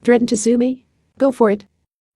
Threaten to sue me? Go for it.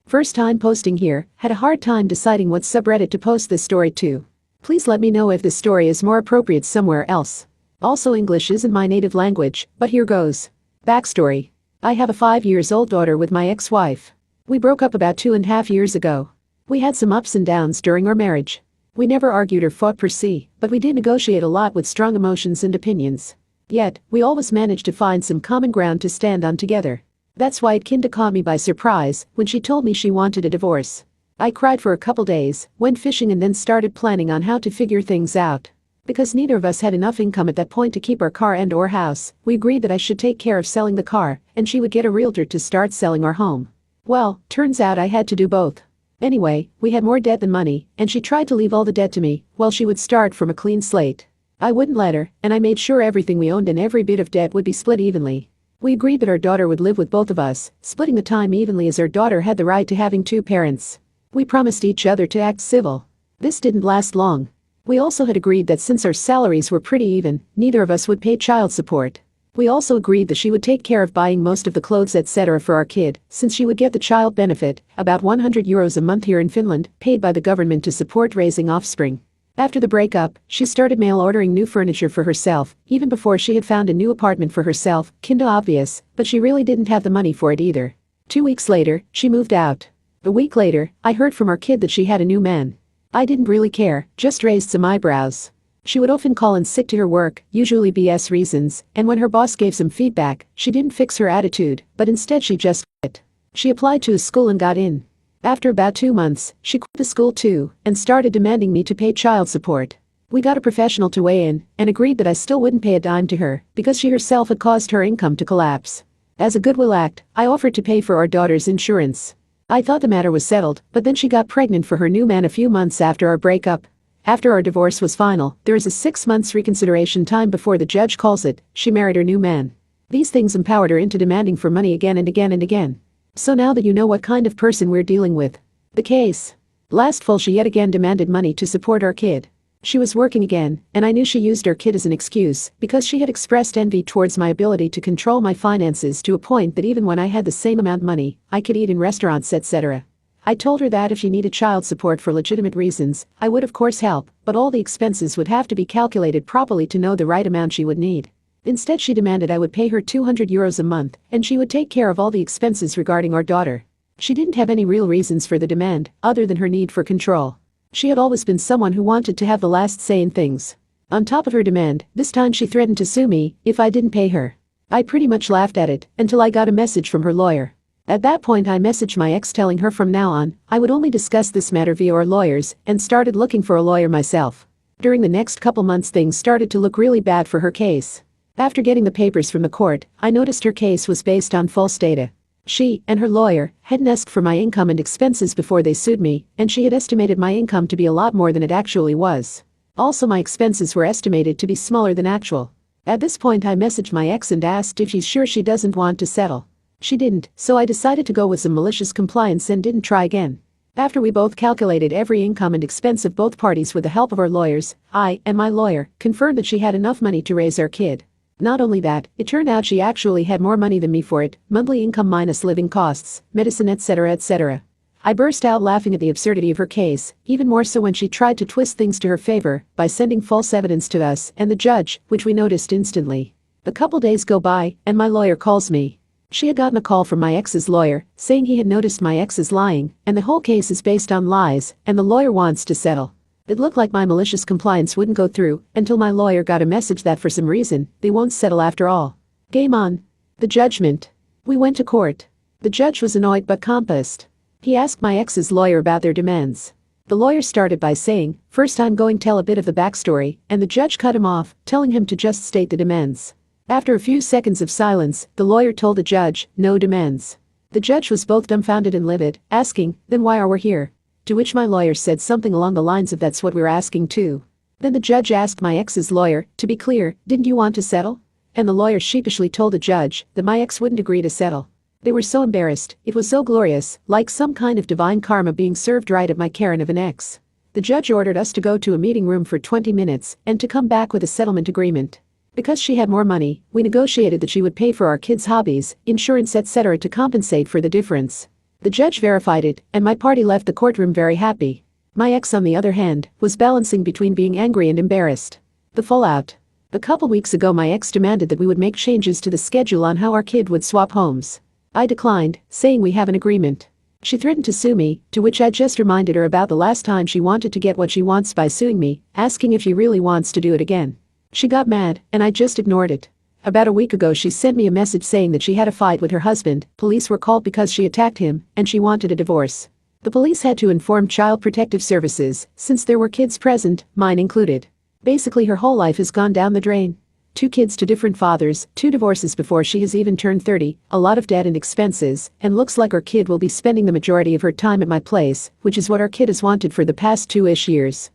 First time posting here, had a hard time deciding what subreddit to post this story to. Please let me know if this story is more appropriate somewhere else. Also, English isn't my native language, but here goes. Backstory. I have a 5-year-old daughter with my ex-wife. We broke up about 2.5 years ago. We had some ups and downs during our marriage. We never argued or fought per se, but we did negotiate a lot with strong emotions and opinions. Yet, we always managed to find some common ground to stand on together. That's why it kinda caught me by surprise when she told me she wanted a divorce. I cried for a couple days, went fishing and then started planning on how to figure things out. Because neither of us had enough income at that point to keep our car and/or house, we agreed that I should take care of selling the car and she would get a realtor to start selling our home. Well, turns out I had to do both. Anyway, we had more debt than money, and she tried to leave all the debt to me, while she would start from a clean slate. I wouldn't let her, and I made sure everything we owned and every bit of debt would be split evenly. We agreed that our daughter would live with both of us, splitting the time evenly as our daughter had the right to having 2 parents. We promised each other to act civil. This didn't last long. We also had agreed that since our salaries were pretty even, neither of us would pay child support. We also agreed that she would take care of buying most of the clothes etc. for our kid, since she would get the child benefit, about €100 a month here in Finland, paid by the government to support raising offspring. After the breakup, she started mail ordering new furniture for herself, even before she had found a new apartment for herself, kinda obvious, but she really didn't have the money for it either. 2 weeks later, she moved out. A week later, I heard from our kid that she had a new man. I didn't really care, just raised some eyebrows. She would often call in sick to her work, usually BS reasons, and when her boss gave some feedback, she didn't fix her attitude, but instead she just quit. She applied to a school and got in. After about 2 months, she quit the school too, and started demanding me to pay child support. We got a professional to weigh in, and agreed that I still wouldn't pay a dime to her, because she herself had caused her income to collapse. As a goodwill act, I offered to pay for our daughter's insurance. I thought the matter was settled, but then she got pregnant for her new man a few months after our breakup. After our divorce was final, there is a 6 months reconsideration time before the judge calls it, she married her new man. These things empowered her into demanding for money again and again and again. So now that you know what kind of person we're dealing with. The case. Last fall she yet again demanded money to support our kid. She was working again, and I knew she used our kid as an excuse because she had expressed envy towards my ability to control my finances to a point that even when I had the same amount of money, I could eat in restaurants etc. I told her that if she needed child support for legitimate reasons, I would of course help, but all the expenses would have to be calculated properly to know the right amount she would need. Instead she demanded I would pay her €200 a month, and she would take care of all the expenses regarding our daughter. She didn't have any real reasons for the demand, other than her need for control. She had always been someone who wanted to have the last say in things. On top of her demand, this time she threatened to sue me if I didn't pay her. I pretty much laughed at it, until I got a message from her lawyer. At that point I messaged my ex telling her from now on, I would only discuss this matter via our lawyers, and started looking for a lawyer myself. During the next couple months things started to look really bad for her case. After getting the papers from the court, I noticed her case was based on false data. She and her lawyer hadn't asked for my income and expenses before they sued me, and she had estimated my income to be a lot more than it actually was. Also my expenses were estimated to be smaller than actual. At this point I messaged my ex and asked if she's sure she doesn't want to settle. She didn't, so I decided to go with some malicious compliance and didn't try again. After we both calculated every income and expense of both parties with the help of our lawyers, I and my lawyer confirmed that she had enough money to raise our kid. Not only that, it turned out she actually had more money than me for it, monthly income minus living costs, medicine etc. etc. I burst out laughing at the absurdity of her case, even more so when she tried to twist things to her favor by sending false evidence to us and the judge, which we noticed instantly. A couple days go by, and my lawyer calls me. She had gotten a call from my ex's lawyer, saying he had noticed my ex is lying, and the whole case is based on lies, and the lawyer wants to settle. It looked like my malicious compliance wouldn't go through until my lawyer got a message that for some reason, they won't settle after all. Game on. The judgment. We went to court. The judge was annoyed but composed. He asked my ex's lawyer about their demands. The lawyer started by saying, "First I'm going to tell a bit of the backstory," and the judge cut him off, telling him to just state the demands. After a few seconds of silence, the lawyer told the judge, "No demands." The judge was both dumbfounded and livid, asking, "Then why are we here?" To which my lawyer said something along the lines of, "That's what we're asking too." Then the judge asked my ex's lawyer, "To be clear, didn't you want to settle?" And the lawyer sheepishly told the judge that my ex wouldn't agree to settle. They were so embarrassed, it was so glorious, like some kind of divine karma being served right at my Karen of an ex. The judge ordered us to go to a meeting room for 20 minutes and to come back with a settlement agreement. Because she had more money, we negotiated that she would pay for our kids' hobbies, insurance, etc. to compensate for the difference. The judge verified it, and my party left the courtroom very happy. My ex, on the other hand, was balancing between being angry and embarrassed. The fallout. A couple weeks ago, my ex demanded that we would make changes to the schedule on how our kid would swap homes. I declined, saying we have an agreement. She threatened to sue me, to which I just reminded her about the last time she wanted to get what she wants by suing me, asking if she really wants to do it again. She got mad, and I just ignored it. About a week ago, she sent me a message saying that she had a fight with her husband, police were called because she attacked him, and she wanted a divorce. The police had to inform Child Protective Services, since there were kids present, mine included. Basically, her whole life has gone down the drain. 2 kids to different fathers, 2 divorces before she has even turned 30, a lot of debt and expenses, and looks like our kid will be spending the majority of her time at my place, which is what our kid has wanted for the past 2-ish years.